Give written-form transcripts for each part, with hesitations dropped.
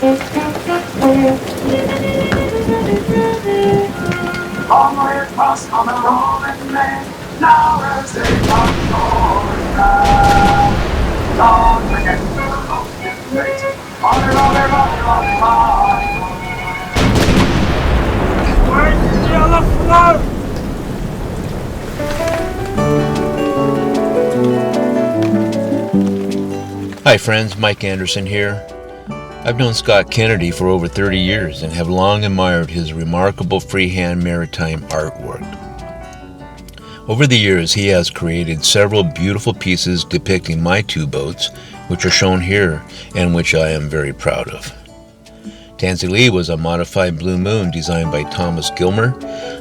Onward across on the rolling lane, now as they come rolling down. Don't forget the rolling late, on the rolling, rolling, rolling, rolling. Where's the yellow float? Hi friends, Mike Anderson here. I've known Scott Kennedy for over 30 years and have long admired his remarkable freehand maritime artwork. Over the years, he has created several beautiful pieces depicting my two boats, which are shown here and which I am very proud of. Tansy Lee was a modified Blue Moon designed by Thomas Gilmer.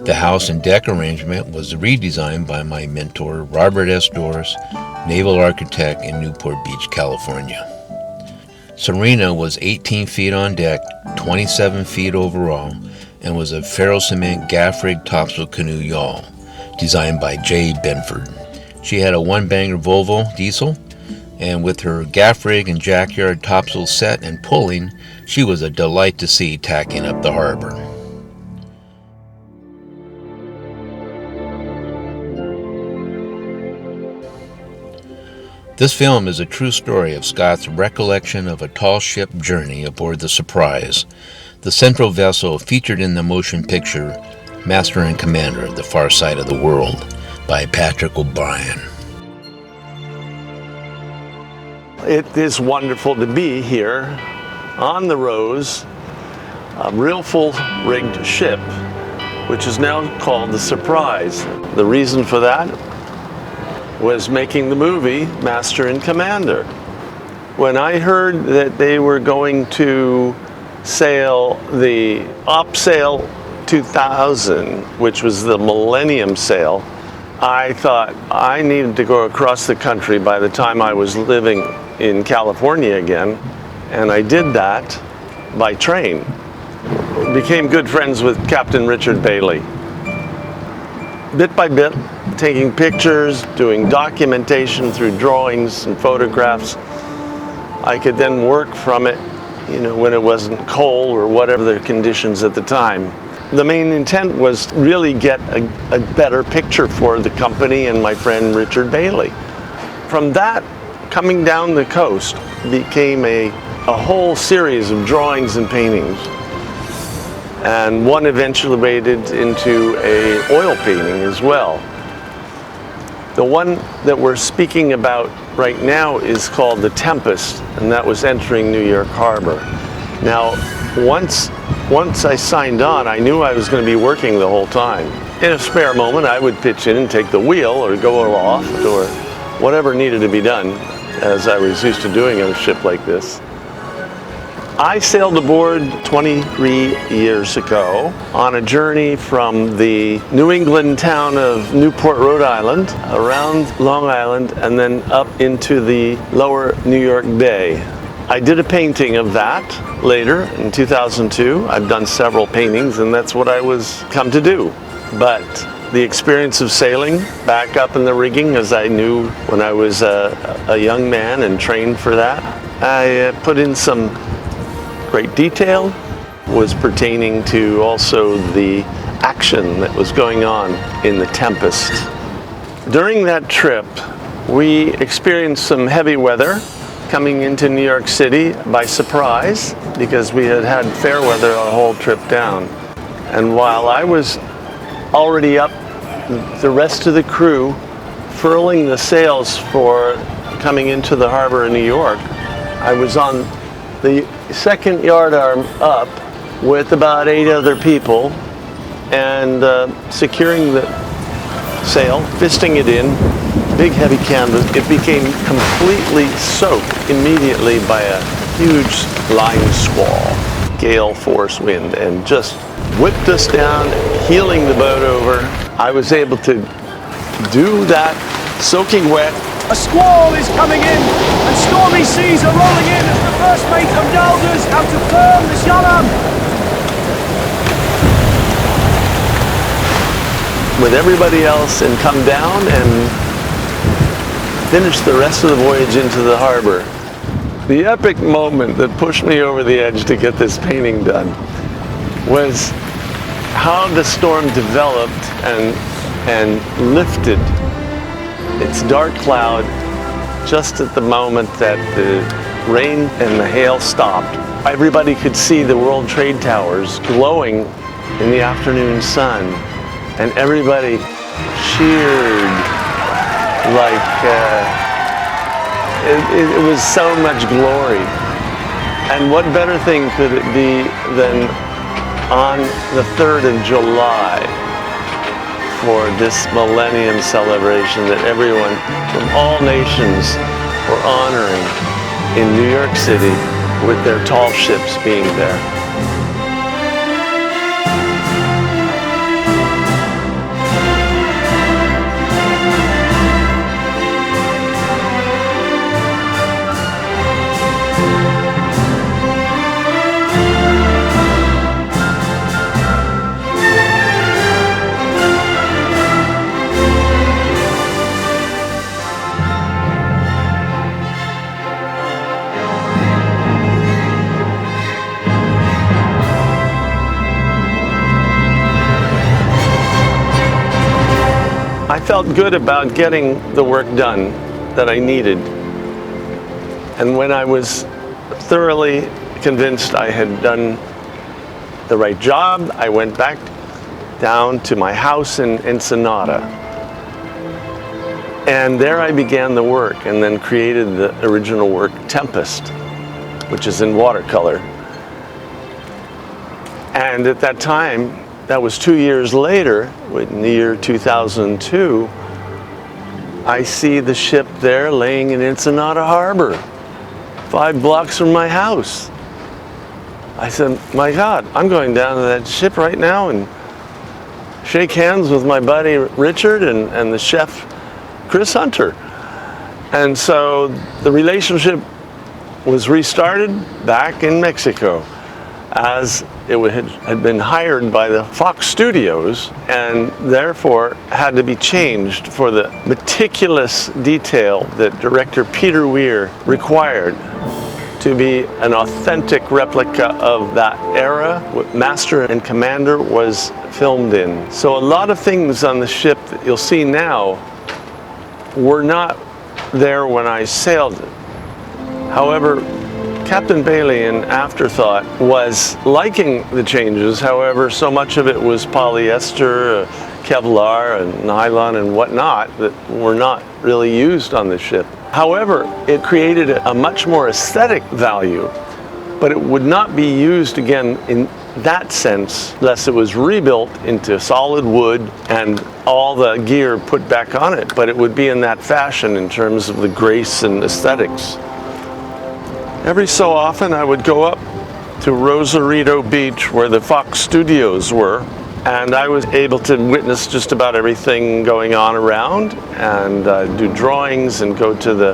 The house and deck arrangement was redesigned by my mentor, Robert S. Dorris, naval architect in Newport Beach, California. Serena was 18 feet on deck, 27 feet overall, and was a ferro-cement gaff-rigged topsail canoe yawl, designed by J. Benford. She had a one-banger Volvo diesel, and with her gaff rig and jackyard topsail set and pulling, she was a delight to see tacking up the harbor. This film is a true story of Scott's recollection of a tall ship journey aboard the Surprise, the central vessel featured in the motion picture Master and Commander, The Far Side of the World by Patrick O'Brien. It is wonderful to be here on the Rose, a real full-rigged ship, which is now called the Surprise. The reason for that was making the movie Master and Commander. When I heard that they were going to sail the Opsail 2000, which was the Millennium sail, I thought I needed to go across the country by the time I was living in California again, and I did that by train. Became good friends with Captain Richard Bailey. Bit by bit, taking pictures, doing documentation through drawings and photographs. I could then work from it, when it wasn't cold or whatever the conditions at the time. The main intent was really get a better picture for the company and my friend Richard Bailey. From that, coming down the coast became a whole series of drawings and paintings. And one eventually waded into an oil painting as well. The one that we're speaking about right now is called the Tempest, and that was entering New York Harbor. Now, once I signed on, I knew I was going to be working the whole time. In a spare moment, I would pitch in and take the wheel or go aloft or whatever needed to be done, as I was used to doing on a ship like this. I sailed aboard 23 years ago on a journey from the New England town of Newport, Rhode Island, around Long Island, and then up into the lower New York Bay. I did a painting of that later in 2002. I've done several paintings, and that's what I was come to do. But the experience of sailing back up in the rigging, as I knew when I was a young man and trained for that, I put in some great detail, was pertaining to also the action that was going on in the Tempest. During that trip, we experienced some heavy weather coming into New York City by surprise because we had had fair weather our whole trip down. And while I was already up, the rest of the crew furling the sails for coming into the harbor of New York, I was on the second yardarm up with about 8 other people and securing the sail, fisting it in, big heavy canvas. It became completely soaked immediately by a huge line squall, gale force wind, and just whipped us down, heeling the boat over. I was able to do that soaking wet. A squall is coming in, and stormy seas are rolling in as the first mate of Dalders out to firm this yardarm. With everybody else and come down and finish the rest of the voyage into the harbor. The epic moment that pushed me over the edge to get this painting done was how the storm developed and lifted its dark cloud just at the moment that the rain and the hail stopped. Everybody could see the World Trade Towers glowing in the afternoon sun, and everybody cheered like it was so much glory. And what better thing could it be than on the 3rd of July for this millennium celebration that everyone from all nations were honoring in New York City with their tall ships being there. I felt good about getting the work done that I needed. And when I was thoroughly convinced I had done the right job, I went back down to my house in Ensenada. And there I began the work and then created the original work, Tempest, which is in watercolor. And at that time, that was 2 years later, in the year 2002, I see the ship there laying in Ensenada Harbor, 5 blocks from my house. I said, my God, I'm going down to that ship right now and shake hands with my buddy Richard and the chef Chris Hunter. And so the relationship was restarted back in Mexico, as it had been hired by the Fox Studios and therefore had to be changed for the meticulous detail that director Peter Weir required to be an authentic replica of that era what Master and Commander was filmed in. So a lot of things on the ship that you'll see now were not there when I sailed it. However, Captain Bailey, in afterthought, was liking the changes. However, so much of it was polyester, Kevlar, and nylon and whatnot that were not really used on the ship. However, it created a much more aesthetic value, but it would not be used again in that sense unless it was rebuilt into solid wood and all the gear put back on it. But it would be in that fashion in terms of the grace and aesthetics. Every so often I would go up to Rosarito Beach where the Fox Studios were, and I was able to witness just about everything going on around and do drawings and go to the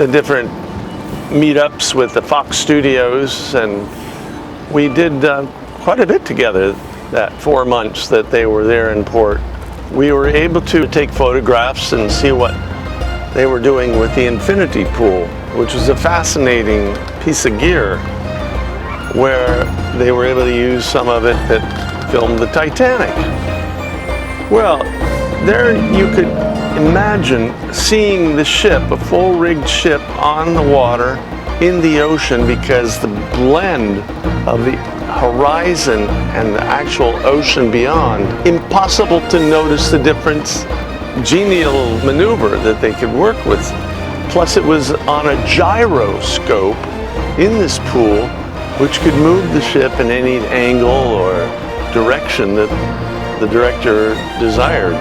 different meetups with the Fox Studios, and we did quite a bit together that 4 months that they were there in port. We were able to take photographs and see what they were doing with the infinity pool, which was a fascinating piece of gear where they were able to use some of it that filmed the Titanic. Well, there you could imagine seeing the ship, a full-rigged ship on the water in the ocean, because the blend of the horizon and the actual ocean beyond, impossible to notice the difference. Genial maneuver that they could work with. Plus it was on a gyroscope in this pool, which could move the ship in any angle or direction that the director desired.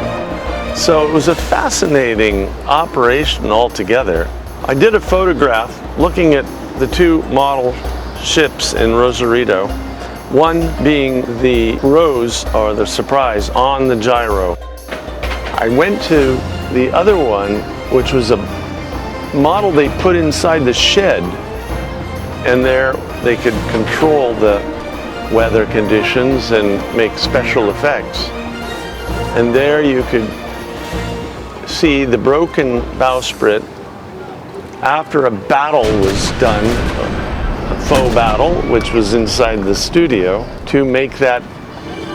So it was a fascinating operation altogether. I did a photograph looking at the 2 model ships in Rosarito, one being the Rose, or the Surprise, on the gyro. I went to the other one, which was a model they put inside the shed, and there they could control the weather conditions and make special effects. And there you could see the broken bowsprit after a battle was done, a faux battle, which was inside the studio, to make that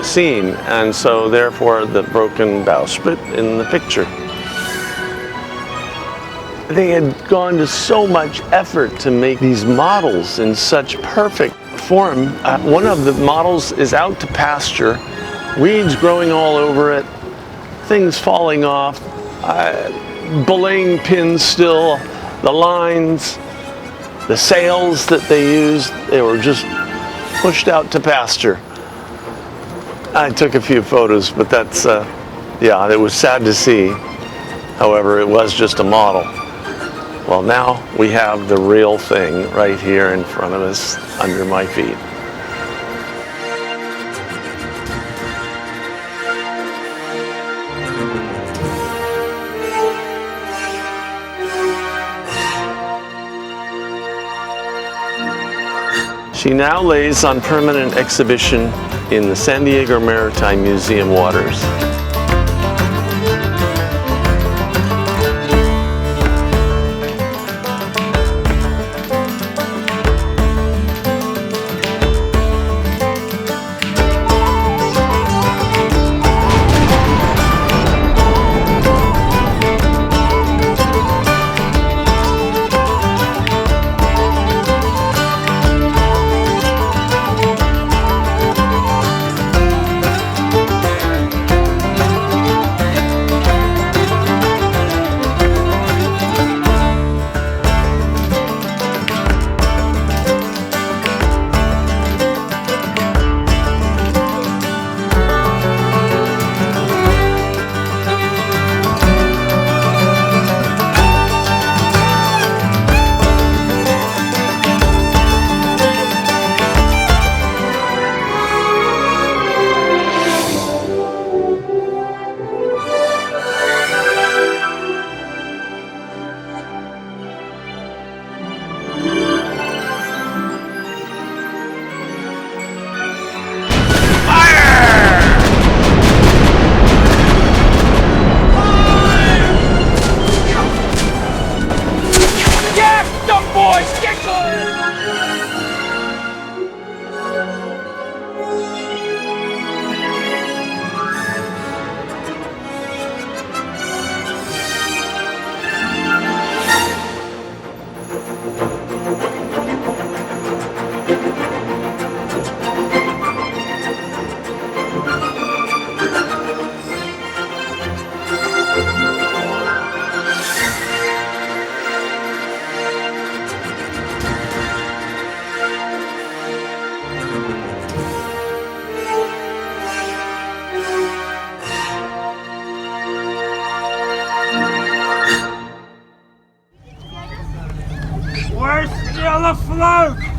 scene, and so therefore the broken bowsprit in the picture. They had gone to so much effort to make these models in such perfect form. One of the models is out to pasture, weeds growing all over it, things falling off, belaying pins still, the lines, the sails that they used, they were just pushed out to pasture. I took a few photos, but that's, yeah, it was sad to see. However, it was just a model. Well, now we have the real thing right here in front of us, under my feet. She now lays on permanent exhibition in the San Diego Maritime Museum waters. We're still afloat!